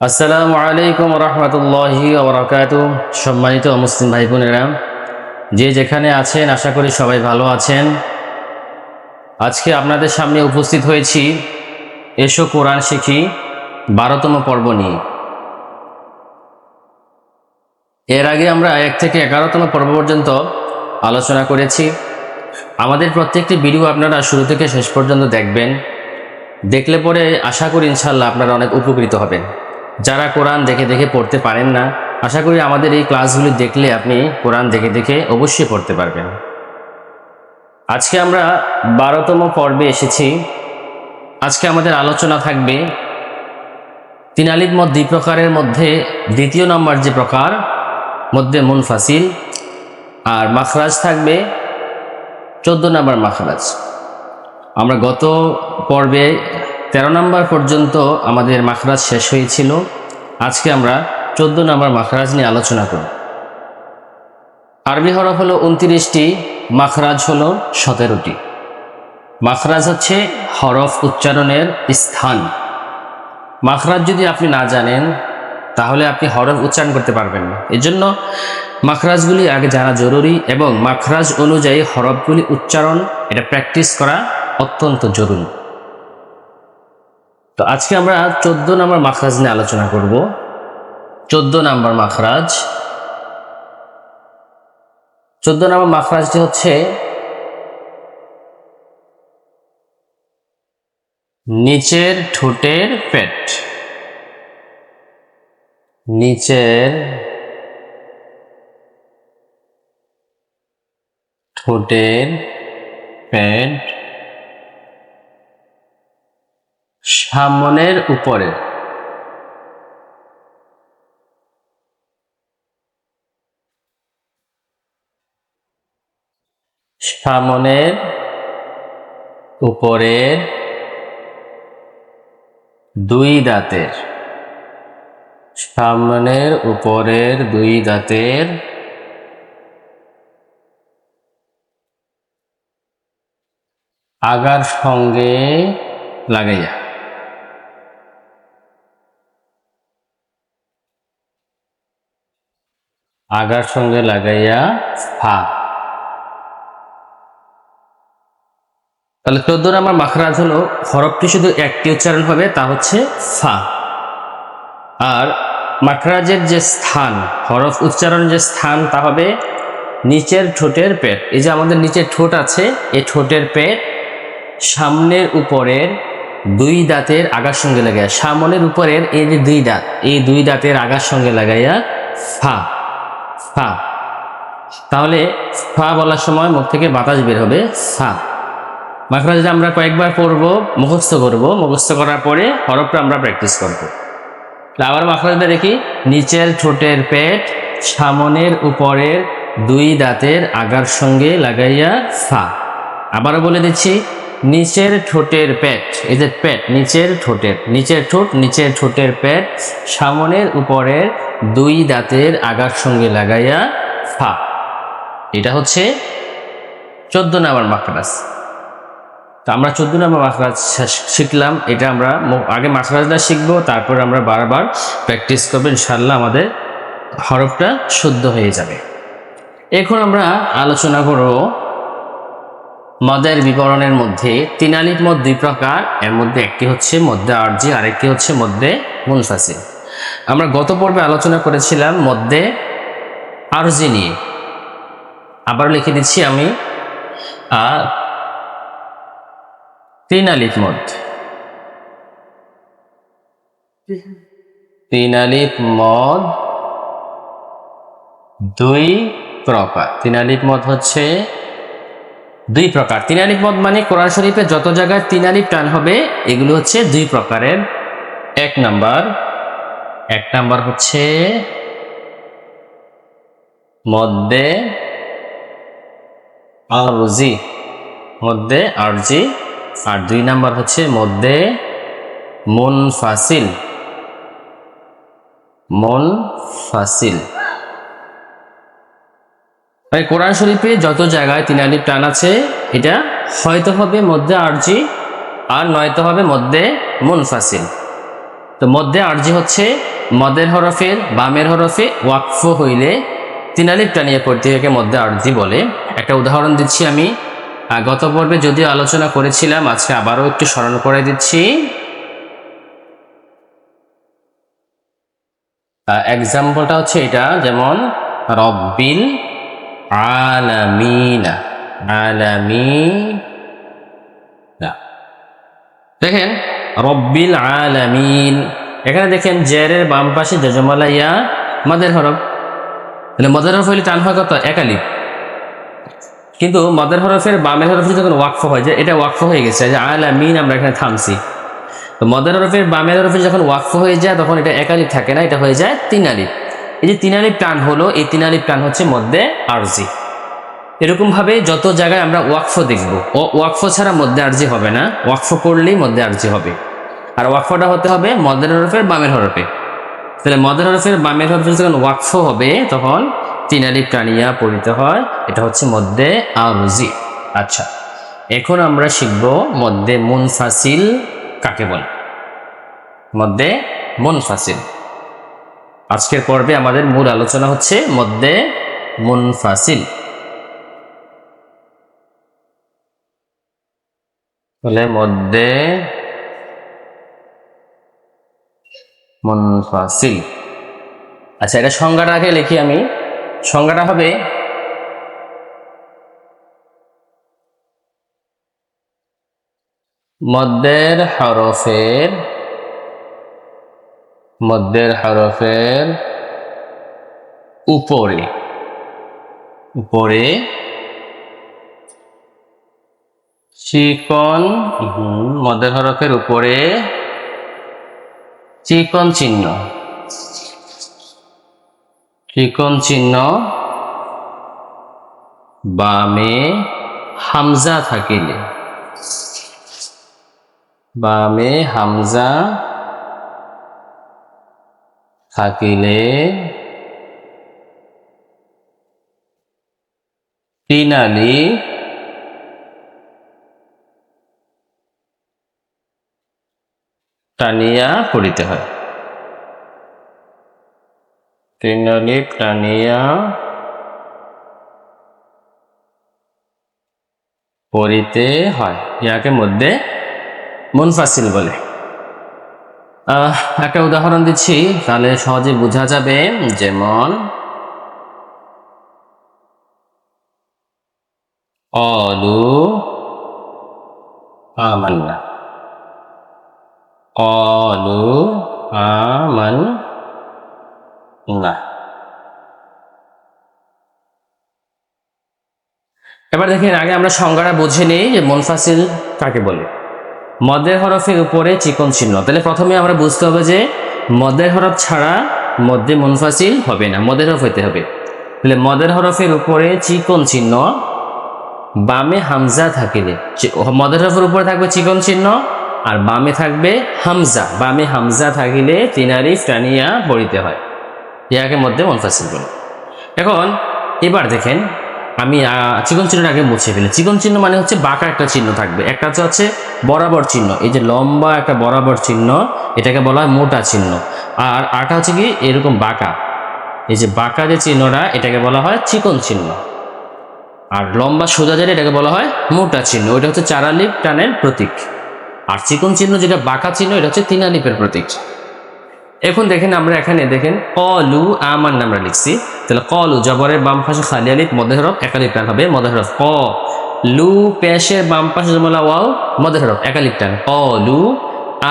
আসসালামু আলাইকুম রহমতুল্লাহি ওয়া বারাকাতুহু। সম্মানিত মুসলিম ভাই বোনেরা, যে যেখানে আছেন আশা করি সবাই ভালো আছেন। আজকে আপনাদের সামনে উপস্থিত হয়েছি এসো কোরআন শিখি 12তম পর্ব নিয়ে। এর আগে আমরা 1 থেকে 11তম পর্ব পর্যন্ত আলোচনা করেছি। আমাদের প্রত্যেকটি ভিডিও আপনারা শুরু থেকে শেষ পর্যন্ত দেখবেন। দেখলে পরে আশা করি ইনশাআল্লাহ আপনারা অনেক উপকৃত হবেন। যারা কোরআন দেখে দেখে পড়তে পারেন না, আশা করি আমাদের এই ক্লাসগুলি দেখলে আপনি কোরআন দেখে দেখে অবশ্যই পড়তে পারবেন। আজকে আমরা 12তম পর্বে এসেছি। আজকে আমাদের আলোচনা থাকবে 3 আলিফ মদ 2 প্রকারের মধ্যে দ্বিতীয় নম্বর যে প্রকার মধ্যে মুনফাসিল, আর মাখরাজ থাকবে 14 নম্বর মাখরাজ। আমরা গত পর্বে 13 নম্বর পর্যন্ত আমাদের মাখরাজ শেষ হয়েছিল। আজকে আমরা 14 নম্বর মাখরাজ নিয়ে আলোচনা করব। আরবি হরফ হলো 29টি, মাখরাজ হলো 17টি। মাখরাজ হচ্ছে হরফ উচ্চারণের স্থান। মাখরাজ যদি আপনি না জানেন তাহলে আপনি হরফ উচ্চারণ করতে পারবেন না। এজন্য মাখরাজগুলি আগে জানা জরুরি এবং মাখরাজ অনুযায়ী হরফগুলি উচ্চারণ এটা প্র্যাকটিস করা অত্যন্ত জরুরি। তো আজকে আমরা 14 নম্বর মাখরাজ নিয়ে আলোচনা করব। 14 নম্বর মাখরাজ। 14 নম্বর মাখরাজটি হচ্ছে নিচের ঠোঁটের পেট। নিচের ঠোঁটের পেট সামনের উপরে। সামনের উপরের 2 দাঁতের। সামনের উপরের 2 দাঁতের আগার সঙ্গে লাগাইয়া। আগার সঙ্গে লাগাইয়া ফা। তাহলে 14 নম্বর মাখরাজ হলো হরফটি শুধু একটি উচ্চারণ হবে, তা হচ্ছে ফা। আর মাখরাজের যে স্থান, হরফ উচ্চারণ যে স্থান, তা হবে নিচের ঠোঁটের পেট। এই যে আমাদের নিচের ঠোঁট আছে, এই ঠোঁটের পেট সামনের উপরের 2 দাঁতের আগার সঙ্গে লাগাইয়া। সামনের উপরের এই যে 2 দাঁত, এই 2 দাঁতের আগার সঙ্গে লাগাইয়া ফা। ফা। তাহলে ফা বলার সময় মুখ থেকে বাতাস বের হবে ফা। মাখরাজটা আমরা কয়েকবার পড়বো, মুখস্থ করব। মুখস্থ করার পরে হরফটা আমরা প্র্যাকটিস করব। আবার মাখরাজটা দেখি। নিচের ঠোঁটের পেট সামনের উপরের 2 দাঁতের আগার সঙ্গে লাগাইয়া ফা। আবারও বলে দিচ্ছি, নিচের ঠোঁটের পেট, এই যে পেট, নিচের ঠোঁটের, নিচের ঠোঁট, নিচের ঠোঁটের পেট সামনের উপরের 2 দাঁতের আগার সঙ্গে লাগাইয়া ফা। এটা হচ্ছে 14 নম্বর মাখরাজ। তো আমরা 14 নম্বর মাখরাজ শিখলাম। এটা আমরা আগে মাখরাজটা শিখবো, তারপর আমরা বারবার প্র্যাকটিস করবো। ইনশাআল্লাহ আমাদের হরফটা শুদ্ধ হয়ে যাবে। এখন আমরা আলোচনা করব মদের বিবরণের মধ্যে 3 আলিফ মদ 2 প্রকার। এর মধ্যে একটি হচ্ছে মদ্দে আরজি, আরেকটি হচ্ছে মদ্দে মুনফাসিল। আমরা গত পর্বে আলোচনা করেছিলাম মদ্দে আরজি নিয়ে। আবার লিখে দিচ্ছি আমি 3 আলিফ মদ। 3 আলিফ মদ 2 প্রকার। 3 আলিফ মদ হচ্ছে 2 প্রকার। 3 আলিফ মদ মানে কোরআন শরীফে যত জায়গায় 3 আলিফ টান হবে এগুলো হচ্ছে 2 প্রকারের। 1 নাম্বার হচ্ছে মদ্দে আরজি। মদ্দে আরজি। আর 2 নাম্বার হচ্ছে মদ্দে মুনফাসিল। মুনফাসিল। কোরআন শরীফে যত জায়গায় 3 আলিফ টান আছে এটা হয়তো হবে মদ্দে আরজি আর নয়তো হবে মদ্দে মুনফাসিল। তো মধ্যে আরজি হচ্ছে মদের হরফের বামের হরফে ওয়াকফ হইলে তিন আলিফ টানিয়ে পড়তে একে মধ্যে আরজি বলে। একটা উদাহরণ দিচ্ছি আমি, গত পর্বে যদিও আলোচনা করেছিলাম, আজকে আবারও একটু স্মরণ করে দিচ্ছি। এক্সাম্পলটা হচ্ছে এটা, যেমন রব্বিল আলামিনা, আলামিনা। দেখেন রব্বিল আলামিন, এখানে দেখেন জেরের বাম পাশে জজমালা ইয়া মাদের হরফ, তাহলে মদের হরফ হইলে টান হয় কত? এক আলিফ। কিন্তু মদের হরফের বামের হরফে যখন ওয়াকফ হয়, যে এটা ওয়াকফ হয়ে গেছে, যে আলামিন আমরা এখানে থামছি, তো মদের হরফের বামের হরফে যখন ওয়াকফ হয়ে যায় তখন এটা এক আলিফ থাকে না, এটা হয়ে যায় তিন আলিফ। এই যে তিন আলিফ টান হলো, এই তিন আলিফ টান হচ্ছে মধ্যে আরজি। এরকম ভাবে যত জায়গায় আমরা ওয়াকফ দেখব, ও ওয়াকফ ছাড়া মধ্যে আরজি হবে না, ওয়াকফ করলেই মধ্যে আরজি হবে। আর ওয়াকফটা হতে হবে মদের হরফের বামের হরফে। তাহলে মদের হরফের বামের হরফে যখন ওয়াকফ হবে তখন তিন আলিফ টানিয়া পড়িতে হয়, এটা হচ্ছে মধ্যে আরজি। আচ্ছা, এখন আমরা শিখব মধ্যে মুনফাসিল কাকে বলে। মধ্যে মুনফাসিল, আজকের পর্বে আমাদের মূল আলোচনা হচ্ছে মধ্যে মুনফাসিল। বলে মধ্যে মুনফাসিল। আচ্ছা, এটা সংজ্ঞাটা আগে লিখি আমি। সংজ্ঞাটা হবে মধ্যের হরফের উপরে চিকন, মধ্যের হরফের উপরে চিকন চিহ্ন বামে হামজা থাকিলে, তিন আলিফ টানিয়া পড়িতে হয়, তিন আলিফ টানিয়া পড়িতে হয়, ইয়াকে মধ্যে মুনফাসিল বলে। একটা উদাহরণ দিচ্ছি তাহলে সহজে বোঝা যাবে। যেমন অলু আমান্না, অলু আমান্না। এবার দেখেন, আগে আমরা সংজ্ঞাটা বুঝে নিই যে মুনফাসিল কাকে বলে। মদের হরফের উপরে চিকন চিহ্ন, তাহলে প্রথমে আমরা বুঝতে হবে যে মদের হরফ ছাড়া মধ্যে মুনফাসিল হবে না, মদের হরফ হইতে হবে। তাহলে মদের হরফের উপরে চিকন চিহ্ন বামে হামজা থাকিলে, মদের হরফের উপরে থাকবে চিকন চিহ্ন আর বামে থাকবে হামজা, বামে হামজা থাকিলে তিন আলিফ টানিয়া পড়িতে হয়, ইয়াকে মধ্যে মুনফাসিল বলে। এখন এবার দেখেন, আমি চিকন চিহ্নটা আগে মুছে ফেলি। চিকন চিহ্ন মানে হচ্ছে বাঁকা একটা চিহ্ন থাকবে, একটা হচ্ছে বরাবর চিহ্ন, এই যে লম্বা একটা বরাবর চিহ্ন, এটাকে বলা হয় মোটা চিহ্ন। আর আটা হচ্ছে কি এরকম বাঁকা, এই যে বাঁকা যে চিহ্নটা এটাকে বলা হয় চিকন চিহ্ন। আর লম্বা সোজা যেটা এটাকে বলা হয় মোটা চিহ্ন, ওইটা হচ্ছে চার আলিফ টানের প্রতীক। আর চিকন চিহ্ন যেটা বাঁকা চিহ্ন, এটা হচ্ছে তিন আলিফের প্রতীক। এখন দেখেন, আমরা এখানে দেখেন কলু আমান আমরা লিখছি, তাহলে কলু জবরের বাম পাশে খালি আলিফ, মদের হরফ এক আলিফ টান হবে, মদের হরফ। ক লু পেশের বাম পাশে জমলা ওয়াও, মদের হরফ এক আলিফ টান। কলু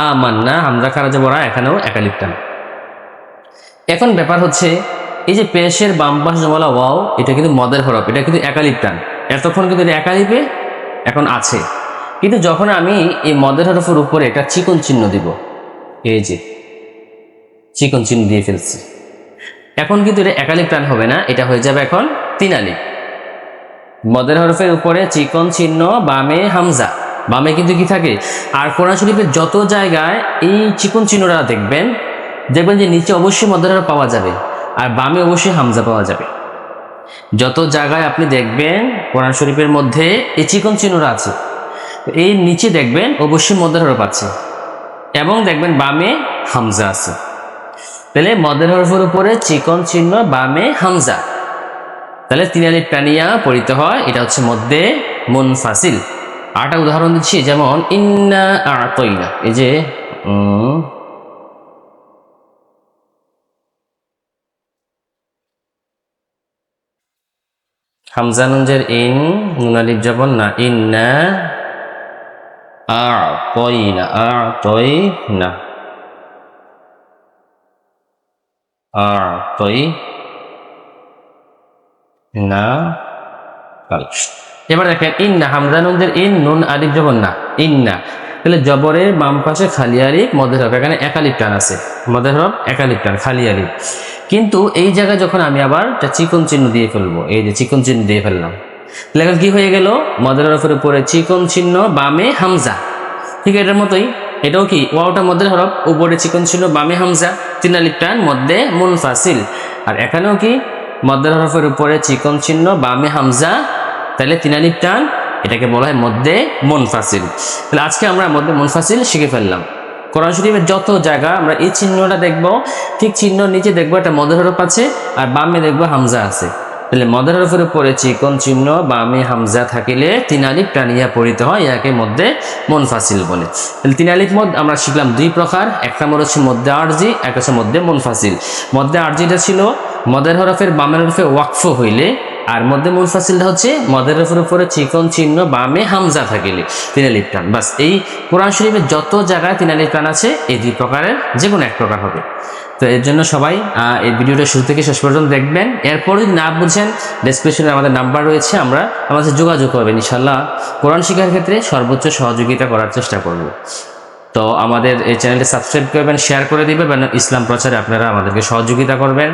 আমান্না হামজা খারা জবরা, এখানেও এক আলিফ টান। এখন ব্যাপার হচ্ছে, এই যে পেশের বাম পাশে জমলা ওয়াও, এটা কিন্তু মদের হরফ, এটা কিন্তু এক আলিফ টান, এতক্ষণ কিন্তু এটা এক আলিফে এখন আছে। কিন্তু যখন আমি এই মদের হরফের উপরে একটা চিকন চিহ্ন দিব, এই যে চিকন চিহ্ন দিয়ে ফেলছি, এখন কিন্তু এটা এক আলিফ টান হবে না, এটা হয়ে যাবে এখন তিন আলিফ। মদের হরফের উপরে চিকন চিহ্ন বামে হামজা, বামে কিন্তু কি থাকে, আর কোরআন শরীফের যত জায়গায় এই চিকন চিহ্নটা দেখবেন যে নিচে অবশ্যই মদের হরফ পাওয়া যাবে আর বামে অবশ্যই হামজা পাওয়া যাবে। যত জায়গায় আপনি দেখবেন কোরআন শরীফের মধ্যে এই চিকন চিহ্নটা আছে, এই নিচে দেখবেন অবশ্যই মদের হরফ আছে এবং দেখবেন বামে হামজা আছে। তাহলে মদের হরফের উপরে চিকন চিহ্ন বামে হামজা, তাহলে 3 আলিফ টানিয়া পড়িতে হয়, এটা হচ্ছে মধ্যে মুনফাসিল। আরেকটা উদাহরণ দিচ্ছি, যেমন ইন্না আ'তাইনা, এই যে হামজা নুনজের ইন, নুন আলিফ জবর না, ইন্না আ'তাইনা, আ'তাইনা, আ'তাইনা। এবার দেখেন ইন্না, হামজা নুনজের ইন, নুন আলিফ জবর না, ইন্না, তাহলে জবরের বাম পাশে খালি আলিফ, মদের হরফ, এখানে এক আলিফ টান আছে, মদের হরফ এক আলিফ টান, খালি আলিফ। কিন্তু এই জায়গায় যখন আমি আবার একটা চিকন চিহ্ন দিয়ে ফেলবো, এই যে চিকন চিহ্ন দিয়ে ফেললাম, তাহলে এখন কি হয়ে গেল, মদের হরফের উপরে চিকন চিহ্ন বামে হামজা। ঠিক এটার মতোই এটাও কি, ওয়াওটা মদের হরফ, উপরে চিকন চিহ্ন বামে হামজা, 3 আলিফ টান, মধ্যে মুনফাসিল। আর এখানেও কি, মদের হরফের উপরে চিকন চিহ্ন বামে হামজা, তাহলে 3 আলিফ টান, এটাকে বলা হয় মধ্যে মুনফাসিল। তাহলে আজকে আমরা মধ্যে মুনফাসিল শিখে ফেললাম। কোরআন শরীফের যত জায়গা আমরা এই চিহ্নটা দেখব, ঠিক চিহ্নর নিচে দেখবো একটা মদের হরফ আছে, আর বামে দেখবো হামজা আছে। তাহলে মদের হরফের উপরে চিকন চিহ্ন বামে হামজা থাকিলে 3 আলিফ টানিয়া পড়িতে হয়, ইয়াকে মধ্যে মুনফাসিল বলে। তাহলে 3 আলিফ মদ আমরা শিখলাম 2 প্রকার, একটা মদ হচ্ছে মধ্যে আরজি, একটা হচ্ছে মধ্যে মুনফাসিল। মধ্যে আরজিটা ছিল মদের হরফের বামের হরফে ওয়াকফ হইলে, আর মধ্যে মুনফাসিলটা হচ্ছে মদের হরফের উপরে চিকন চিহ্ন বামে হামজা থাকিলে 3 আলিফ টান। বাস, এই কোরআন শরীফের যত জায়গায় 3 আলিফ টান আছে, এই 2 প্রকারের যে কোনো এক প্রকার হবে। তো এর জন্য সবাই এই ভিডিওটা শুরু থেকে শেষ পর্যন্ত দেখবেন। এরপর যদি না বুঝেন, ডেসক্রিপশনে আমাদের নাম্বার রয়েছে, আমরা আমাদের যোগাযোগ করবেন, ইনশাল্লাহ কোরআন শিক্ষার ক্ষেত্রে সর্বোচ্চ সহযোগিতা করার চেষ্টা করব। তো আমাদের এই চ্যানেলটি সাবস্ক্রাইব করবেন, শেয়ার করে দিবেন, ইসলাম প্রচারে আপনারা আমাদেরকে সহযোগিতা করবেন।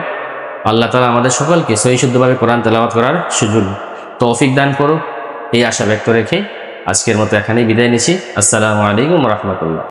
আল্লাহ তাআলা আমাদের সকলকে সহি শুদ্ধভাবে কোরআন তেলাওয়াত করার সুযোগ তৌফিক দান করুক, এই আশা ব্যক্ত রেখে আজকের মতো এখানেই বিদায় নিচ্ছি। আসসালামু আলাইকুম ওয়া রাহমাতুল্লাহ।